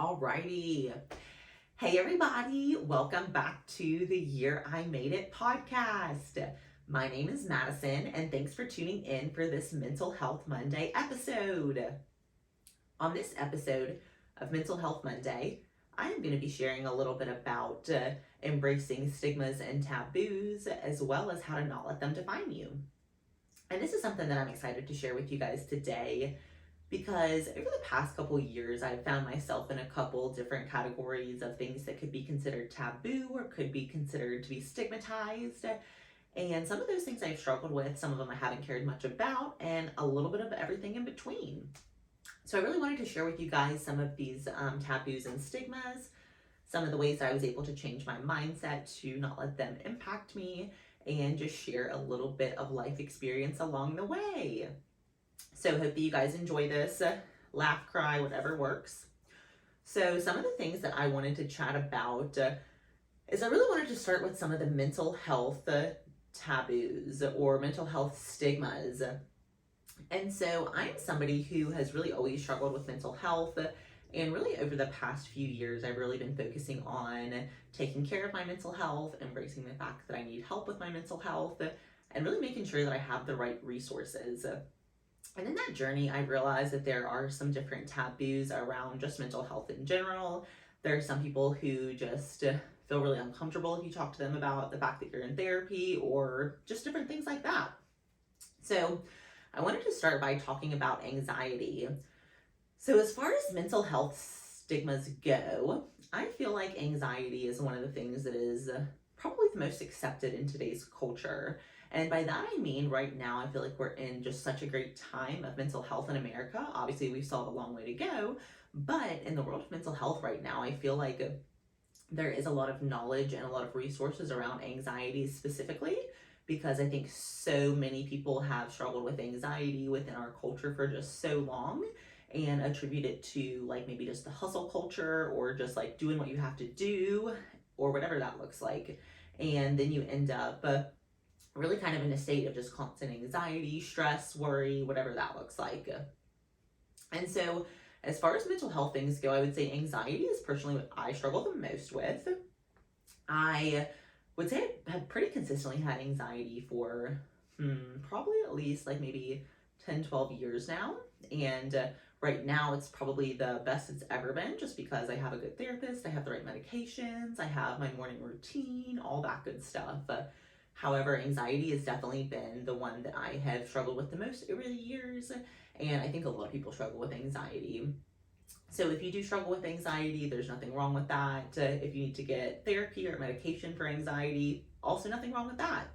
Alrighty. Hey everybody, welcome back to the Year I Made It podcast. My name is Madison and thanks for tuning in for this Mental Health Monday episode. On this episode of Mental Health Monday, I am going to be sharing a little bit about embracing stigmas and taboos, as well as how to not let them define you. And this is something that I'm excited to share with you guys today, because over the past couple years, I've found myself in a couple different categories of things that could be considered taboo or could be considered to be stigmatized. And some of those things I've struggled with, some of them I haven't cared much about, and a little bit of everything in between. So I really wanted to share with you guys some of these taboos and stigmas, some of the ways I was able to change my mindset to not let them impact me, and just share a little bit of life experience along the way. So hope that you guys enjoy this, laugh, cry, whatever works. So some of the things that I wanted to chat about is I really wanted to start with some of the mental health taboos or mental health stigmas. And so I'm somebody who has really always struggled with mental health, and really over the past few years, I've really been focusing on taking care of my mental health, embracing the fact that I need help with my mental health, and really making sure that I have the right resources. And in that journey, I realized that there are some different taboos around just mental health in general. There are some people who just feel really uncomfortable if you talk to them about the fact that you're in therapy or just different things like that. So I wanted to start by talking about anxiety. So as far as mental health stigmas go, I feel like anxiety is one of the things that is probably the most accepted in today's culture. And by that I mean right now, I feel like we're in just such a great time of mental health in America. Obviously, we still have a long way to go, but in the world of mental health right now, I feel like there is a lot of knowledge and a lot of resources around anxiety specifically, because I think so many people have struggled with anxiety within our culture for just so long and attribute it to like maybe just the hustle culture or just like doing what you have to do or whatever that looks like. And then you end up really kind of in a state of just constant anxiety, stress, worry, whatever that looks like. And so as far as mental health things go, I would say anxiety is personally what I struggle the most with. I would say I have pretty consistently had anxiety for probably at least like maybe 10, 12 years now. And right now it's probably the best it's ever been, just because I have a good therapist, I have the right medications, I have my morning routine, all that good stuff. However, anxiety has definitely been the one that I have struggled with the most over the years, and I think a lot of people struggle with anxiety. So if you do struggle with anxiety, there's nothing wrong with that. If you need to get therapy or medication for anxiety, also nothing wrong with that.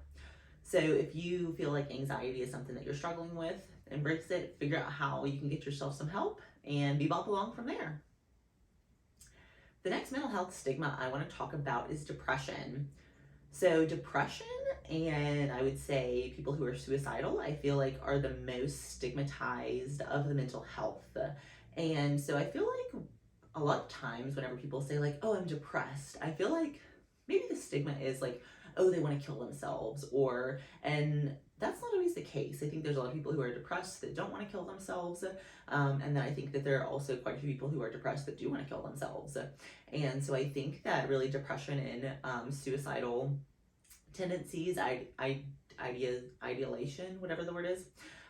So if you feel like anxiety is something that you're struggling with, embrace it, figure out how you can get yourself some help, and bebop along from there. The next mental health stigma I want to talk about is depression. So depression, and I would say people who are suicidal, I feel like are the most stigmatized of the mental health. And so I feel like a lot of times whenever people say like, oh, I'm depressed, I feel like maybe the stigma is like, oh, they want to kill themselves, and that's not always the case. I think there's a lot of people who are depressed that don't want to kill themselves. And then I think that there are also quite a few people who are depressed that do want to kill themselves. And so I think that really depression and suicidal tendencies, ideation, whatever the word is,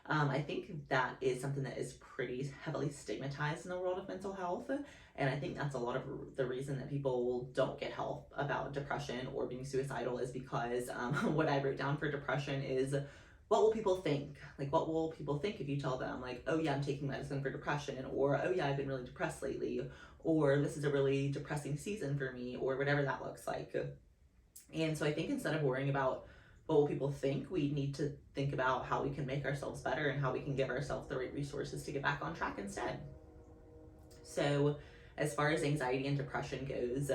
I think that is something that is pretty heavily stigmatized in the world of mental health. And I think that's a lot of the reason that people don't get help about depression or being suicidal, is because what I wrote down for depression is, what will people think? Like, what will people think if you tell them, like, oh yeah, I'm taking medicine for depression, or oh yeah, I've been really depressed lately, or this is a really depressing season for me, or whatever that looks like. And so I think instead of worrying about what will people think, we need to think about how we can make ourselves better and how we can give ourselves the right resources to get back on track instead. So as far as anxiety and depression goes,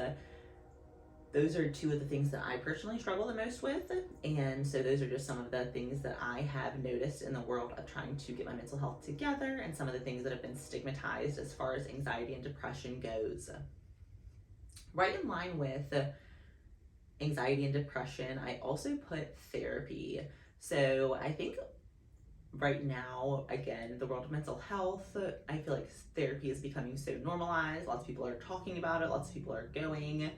those are two of the things that I personally struggle the most with. And so those are just some of the things that I have noticed in the world of trying to get my mental health together, and some of the things that have been stigmatized as far as anxiety and depression goes. Right in line with anxiety and depression, I also put therapy. So I think right now, again, the world of mental health, I feel like therapy is becoming so normalized. Lots of people are talking about it, lots of people are going.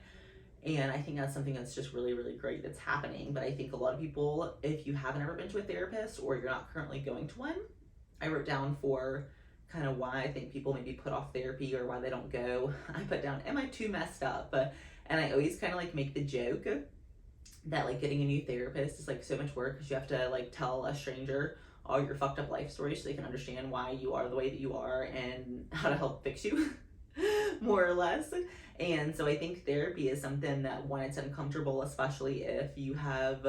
And I think that's something that's just really, really great that's happening. But I think a lot of people, if you haven't ever been to a therapist or you're not currently going to one, I wrote down for kind of why I think people maybe put off therapy or why they don't go. I put down, am I too messed up? And I always kind of like make the joke that like getting a new therapist is like so much work because you have to like tell a stranger all your fucked up life stories so they can understand why you are the way that you are and how to help fix you, more or less. And so I think therapy is something that when it's uncomfortable, especially if you have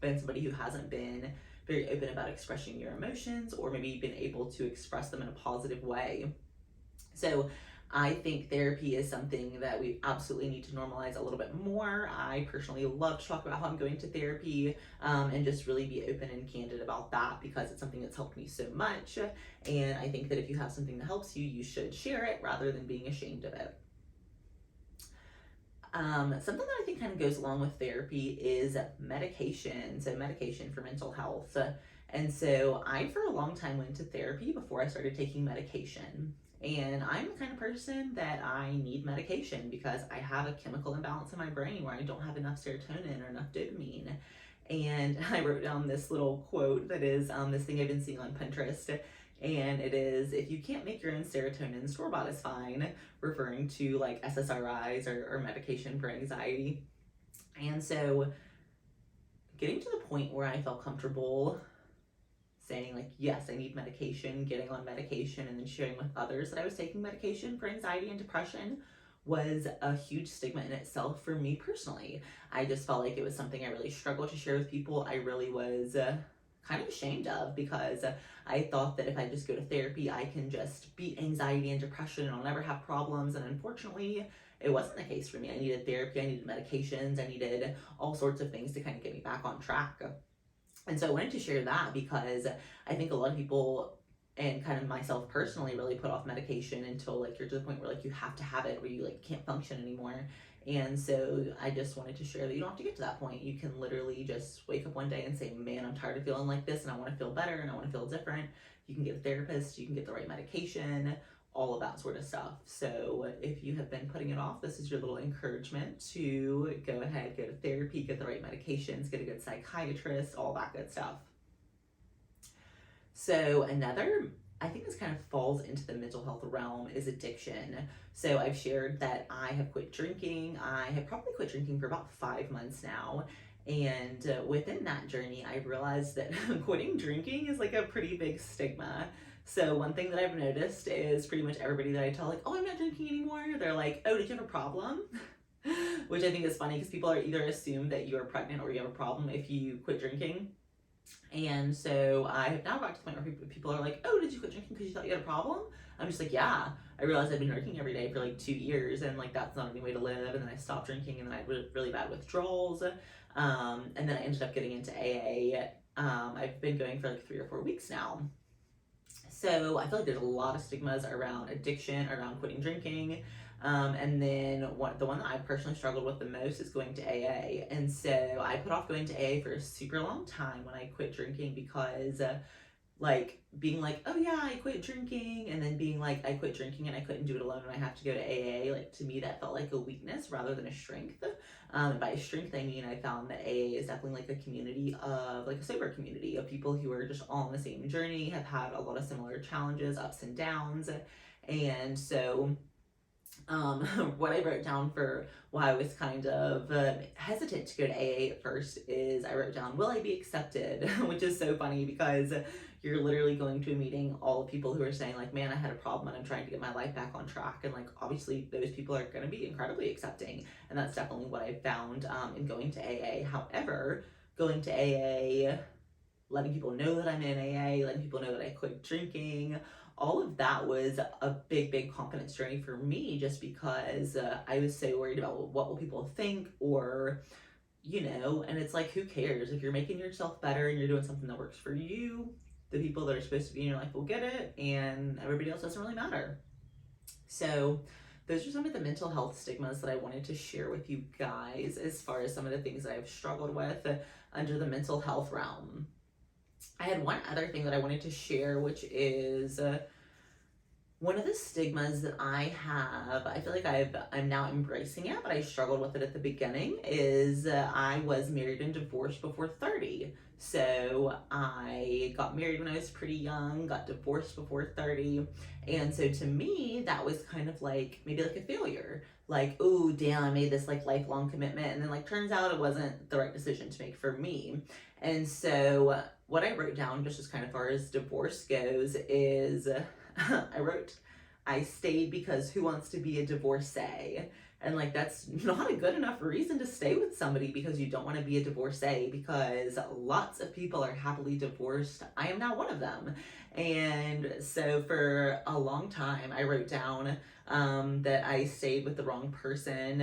been somebody who hasn't been very open about expressing your emotions or maybe been able to express them in a positive way. So I think therapy is something that we absolutely need to normalize a little bit more. I personally love to talk about how I'm going to therapy, and just really be open and candid about that because it's something that's helped me so much. And I think that if you have something that helps you, you should share it rather than being ashamed of it. Something that I think kind of goes along with therapy is medication. So, medication for mental health. And so, I for a long time went to therapy before I started taking medication. And I'm the kind of person that I need medication because I have a chemical imbalance in my brain where I don't have enough serotonin or enough dopamine. And I wrote down this little quote that is this thing I've been seeing on Pinterest. And it is, if you can't make your own serotonin, store bought is fine, referring to like SSRIs or medication for anxiety. And so getting to the point where I felt comfortable saying like, yes, I need medication, getting on medication, and then sharing with others that I was taking medication for anxiety and depression was a huge stigma in itself for me personally. I just felt like it was something I really struggled to share with people. I really was kind of ashamed of because I thought that if I just go to therapy, I can just beat anxiety and depression and I'll never have problems. And unfortunately, it wasn't the case for me. I needed therapy, I needed medications, I needed all sorts of things to kind of get me back on track. And so I wanted to share that because I think a lot of people and kind of myself personally really put off medication until like you're to the point where like you have to have it or you like can't function anymore. And so I just wanted to share that you don't have to get to that point. You can literally just wake up one day and say, man, I'm tired of feeling like this and I want to feel better and I want to feel different. You can get a therapist, you can get the right medication, all of that sort of stuff. So if you have been putting it off, this is your little encouragement to go ahead, go to therapy, get the right medications, get a good psychiatrist, all that good stuff. So another, I think this kind of falls into the mental health realm, is addiction. So I've shared that I have quit drinking. I have probably quit drinking for about 5 months now. And within that journey, I realized that quitting drinking is like a pretty big stigma. So one thing that I've noticed is pretty much everybody that I tell like, oh, I'm not drinking anymore, they're like, oh, did you have a problem? Which I think is funny because people are either assume that you're pregnant or you have a problem if you quit drinking. And so I have now got to the point where people are like, oh, did you quit drinking because you thought you had a problem? I'm just like, yeah. I realized I've been drinking every day for like 2 years and like that's not any way to live. And then I stopped drinking and then I had really bad withdrawals. And then I ended up getting into AA. I've been going for like 3 or 4 weeks now. So I feel like there's a lot of stigmas around addiction, around quitting drinking. And then the one that I personally struggled with the most is going to AA. And so I put off going to AA for a super long time when I quit drinking because like being like, oh yeah, I quit drinking, and then being like, I quit drinking and I couldn't do it alone and I have to go to AA, like to me that felt like a weakness rather than a strength. And by strength I mean I found that AA is definitely like a community of like a sober community of people who are just all on the same journey, have had a lot of similar challenges, ups and downs. And so what I wrote down for why I was kind of hesitant to go to AA at first is I wrote down, will I be accepted? Which is so funny because you're literally going to a meeting, all the people who are saying like, man, I had a problem and I'm trying to get my life back on track. And like, obviously those people are going to be incredibly accepting. And that's definitely what I found in going to AA. However, going to AA, letting people know that I'm in AA, letting people know that I quit drinking, all of that was a big confidence journey for me just because I was so worried about what will people think or, and it's like, who cares? If you're making yourself better and you're doing something that works for you, the people that are supposed to be in your life will get it and everybody else doesn't really matter. So those are some of the mental health stigmas that I wanted to share with you guys as far as some of the things that I've struggled with under the mental health realm. I had one other thing that I wanted to share, which is one of the stigmas that I have. I feel like I'm now embracing it, but I struggled with it at the beginning. Is I was married and divorced before 30. So I got married when I was pretty young, got divorced before 30. And so to me, that was kind of like maybe like a failure. Like, oh, damn, I made this like lifelong commitment. And then like turns out it wasn't the right decision to make for me. And so what I wrote down just as kind of far as divorce goes is I wrote, I stayed because who wants to be a divorcee? And like, that's not a good enough reason to stay with somebody because you don't want to be a divorcee, because lots of people are happily divorced. I am now one of them. And so for a long time, I wrote down that I stayed with the wrong person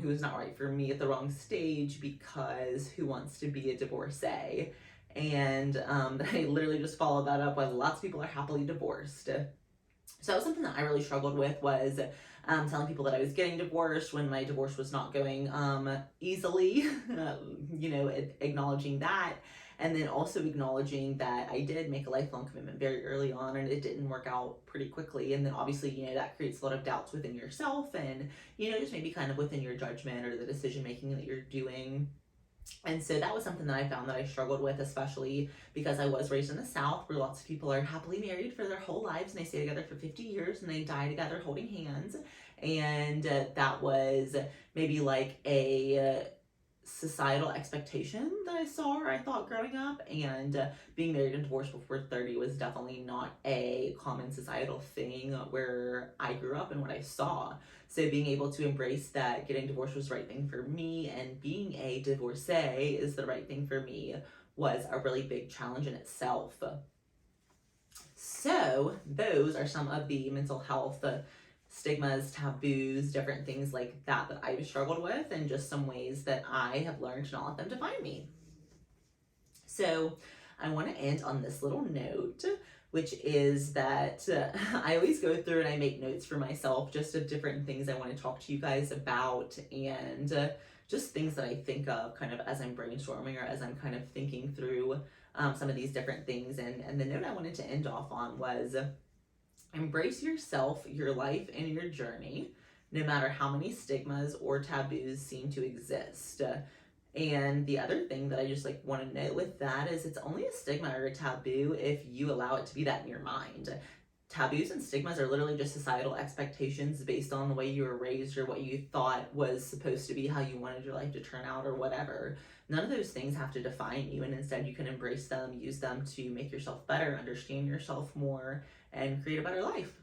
who was not right for me at the wrong stage because who wants to be a divorcee? And I literally just followed that up with lots of people are happily divorced. So that was something that I really struggled with, was telling people that I was getting divorced when my divorce was not going easily, acknowledging that. And then also acknowledging that I did make a lifelong commitment very early on and it didn't work out pretty quickly. And then obviously, that creates a lot of doubts within yourself and, just maybe kind of within your judgment or the decision making that you're doing. And so that was something that I found that I struggled with, especially because I was raised in the South where lots of people are happily married for their whole lives and they stay together for 50 years and they die together holding hands. And that was maybe like a societal expectation that I saw or I thought growing up. And being married and divorced before 30 was definitely not a common societal thing where I grew up and what I saw. So being able to embrace that getting divorced was the right thing for me and being a divorcee is the right thing for me was a really big challenge in itself. So those are some of the mental health stigmas, taboos, different things like that I've struggled with, and just some ways that I have learned to not let them define me. So I want to end on this little note, which is that I always go through and I make notes for myself just of different things I want to talk to you guys about, and just things that I think of kind of as I'm brainstorming or as I'm kind of thinking through some of these different things. And the note I wanted to end off on was, embrace yourself, your life, and your journey, no matter how many stigmas or taboos seem to exist. And the other thing that I just want to note with that is it's only a stigma or a taboo if you allow it to be that in your mind. Taboos and stigmas are literally just societal expectations based on the way you were raised or what you thought was supposed to be, how you wanted your life to turn out or whatever. None of those things have to define you, and instead you can embrace them, use them to make yourself better, understand yourself more, and create a better life.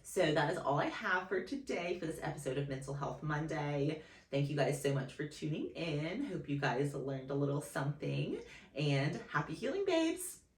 So that is all I have for today for this episode of Mental Health Monday. Thank you guys so much for tuning in. Hope you guys learned a little something, and happy healing, babes.